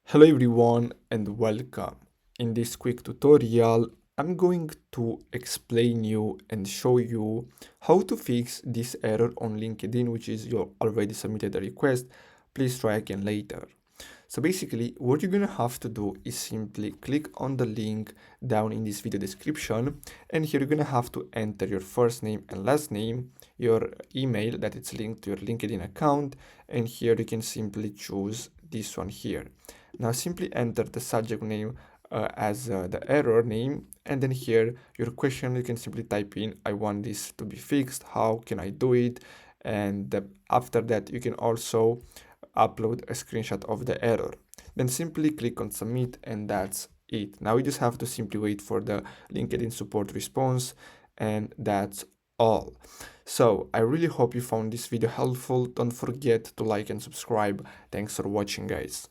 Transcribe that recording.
Hello everyone and welcome. In this quick tutorial, I'm going to explain you and show you how to fix this error on LinkedIn, which is you already submitted a request. Please try again later. So basically, what you're gonna have to do is simply click on the link down in this video description, and here you're gonna have to enter your first name and last name, your email that it's linked to your LinkedIn account, and here you can simply choose this one here. Now simply enter the subject name as the error name, and then here your question you can simply type in, I want this to be fixed, how can I do it? And after that you can also upload a screenshot of the error. Then simply click on submit, and that's it. Now you just have to simply wait for the LinkedIn support response, and that's all. So I really hope you found this video helpful. Don't forget to like and subscribe. Thanks for watching, guys.